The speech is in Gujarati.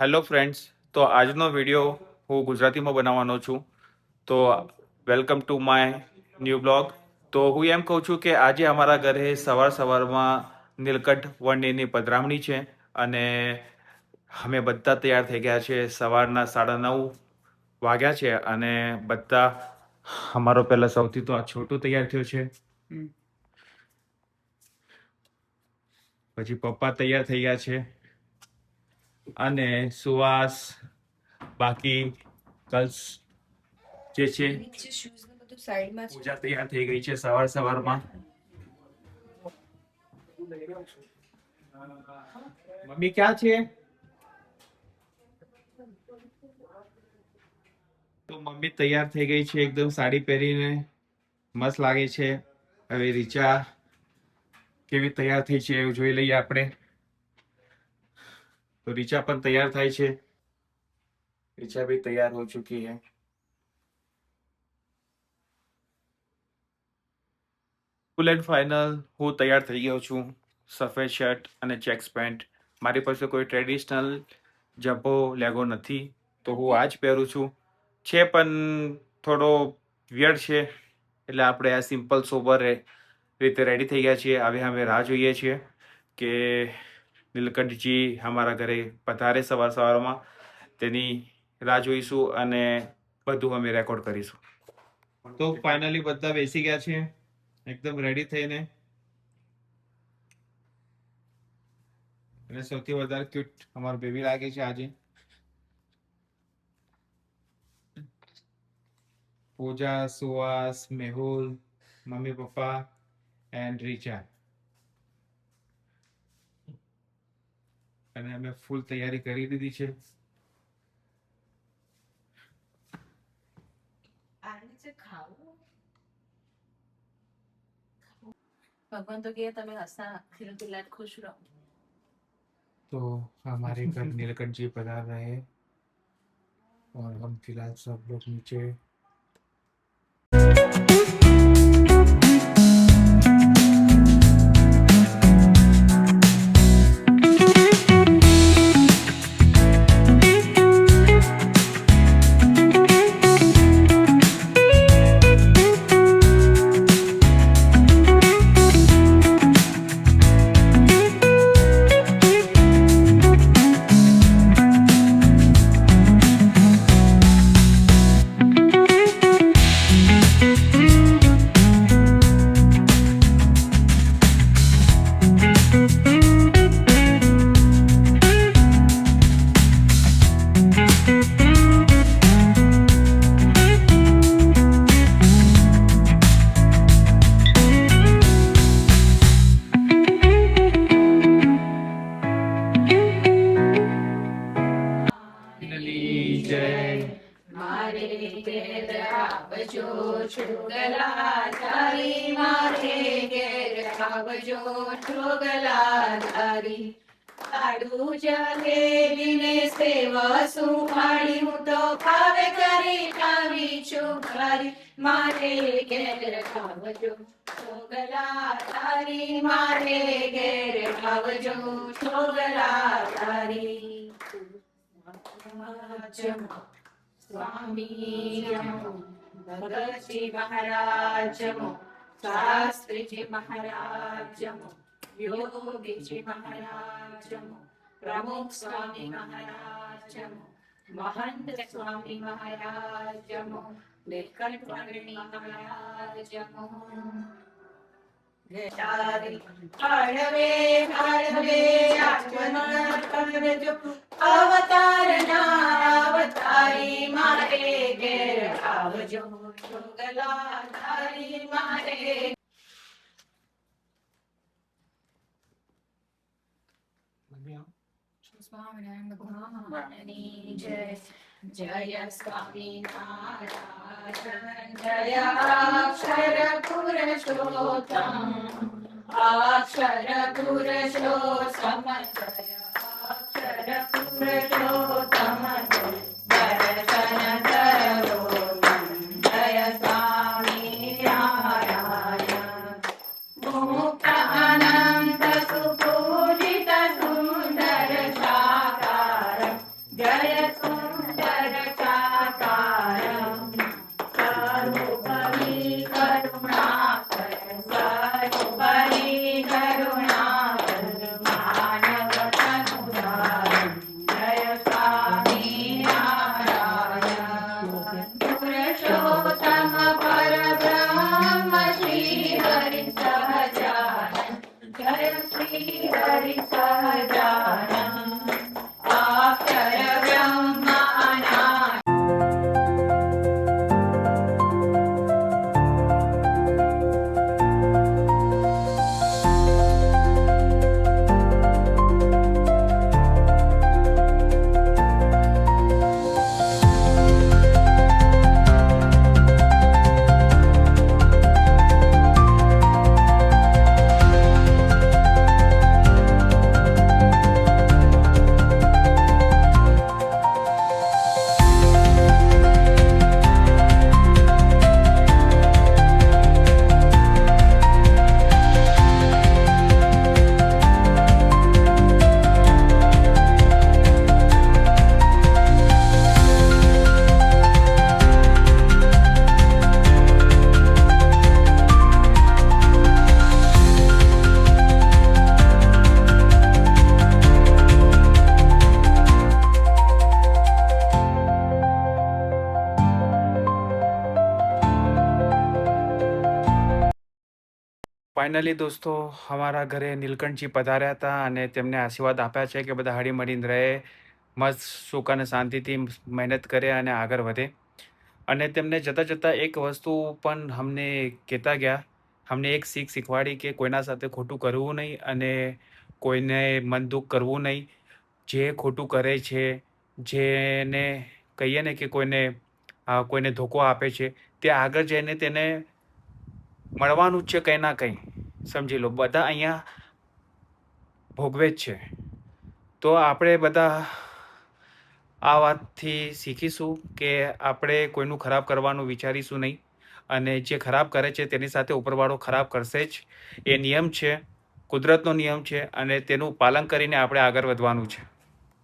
હેલો ફ્રેન્ડ્સ, તો આજનો વિડીયો હું ગુજરાતીમાં બનાવવાનો છું. તો welcome to my new blog. તો હું એમ કહું છું કે આજે અમારા ઘરે સવારમાં નીલકંઠ વર્ણિની પધરામણી છે અને અમે બધા તૈયાર થઈ ગયા છે. સવારના 9:30 વાગ્યા છે અને બધા અમારો પહેલા સૌથી તો આ છોટું તૈયાર થયો છે. પછી પપ્પા તૈયાર થઈ ગયા છે અને સુવાસ બાકી ગર્લ્સ જે છે પૂજા તૈયાર થઈ ગઈ છે સવારમાં. મમ્મી ક્યાં છે? તો મમ્મી તૈયાર થઈ ગઈ છે એકદમ સાડી પહેરીને, મસ્ત લાગે છે. હવે રીચા કેવી તૈયાર થઈ છે એવું જોઈ લઈએ આપણે. તો રીચા પણ તૈયાર થાય છે. રીચા भी तैयार हो चुकी है. ફૂલ એન્ડ ફાઇનલ હું તૈયાર થઈ ગયો છું. સફેદ શર્ટ અને ચેક્સ પેન્ટ. મારી પાસે કોઈ ટ્રેડિશનલ જબ્બો લેગો નથી તો હું આ જ પહેરું છું. છે પણ થોડો વિયર્ડ છે એટલે આપણે આ સિમ્પલ સોબર રીતે રેડી થઈ ગયા છીએ. હવે અમે રાહ જોઈએ છીએ કે નીલકંઠજી અમારા ઘરે પધારે સવારમાં. તેની રાહ જોઈશું અને બધું અમે રેકોર્ડ કરીશું. તો ફાઇનલી બધા બેસી ગયા છે એકદમ રેડી થઈને. અને સૌથી વધારે ક્યુટ અમારું બેબી લાગે છે આજે. Puja, Suvas, Mehul, mummy papa and Richa. અને અમે ફૂલ તૈયારી કરી દીધી છે. भगवान तो कहता मैं हंसा खिलखिलाट खुश रहो. तो हमारे घर नीलकंठ जी पधार रहे हैं और हम फिलहाल सब लोग नीचे છોગલાધારી મારે ઘેર આવજો છોગલાધારી. લાડુ જલેબી ને સેવા સુહાણી હું તો ખાવે કરી ખાવી છું ઘરી. મારે ઘેર આવજો છોગલાધારી મારે ઘેર આવજો છોગલાધારી. સ્વામી ભગતજી મહારાજ, શાસ્ત્રીજી મહારાજ, યોગીજી મહારાજ, પ્રમુખ સ્વામી મહારાજ, મહંત સ્વામી મહારાજ, નીલકંઠ વર્ણિ મહારાજ. હળવે હળવે આગમન કરજો અવતારના અવતારી મારે ઘેર આવજો છોગલાધારી મારે. સ્વામિનારાયણ ભગવાનની જય. જય સ્વામિનારાયણ જય અક્ષર પુરુષોત્તમ. અક્ષર પુરુષોત્તમ જય અક્ષર પુરુષોત્તમ. દર્શન સર્વોત્તમ જય સ્વામિનારાયણ. મુક્ત અનંત સુપૂજિત સુંદર સાકાર ફાઇનલી દોસ્તો અમારા ઘરે નીલકંઠજી પધાર્યા હતા અને તેમને આશીર્વાદ આપ્યા છે કે બધા હળી મળીને રહે, મસ્ત સુખ અને શાંતિથી મહેનત કરે અને આગળ વધે. અને તેમને જતાં જતાં એક વસ્તુ પણ અમને કહેતા ગયા, અમને એક શીખ શીખવાડી કે કોઈના સાથે ખોટું કરવું નહીં અને કોઈને મન દુઃખ કરવું નહીં. જે ખોટું કરે છે, જેને કહીએ ને કે કોઈને ધોકો આપે છે, તે આગળ જઈને તેને મળવાનું જ છે કંઈ ના કંઈ. સમજી લો, બધા અહીંયા ભોગવે જ છે. તો આપણે બધા આ વાતથી શીખીશું કે આપણે કોઈનું ખરાબ કરવાનું વિચારીશું નહીં અને જે ખરાબ કરે છે તેની સાથે ઉપરવાળો ખરાબ કરશે જ. એ નિયમ છે, કુદરતનો નિયમ છે અને તેનું પાલન કરીને આપણે આગળ વધવાનું છે.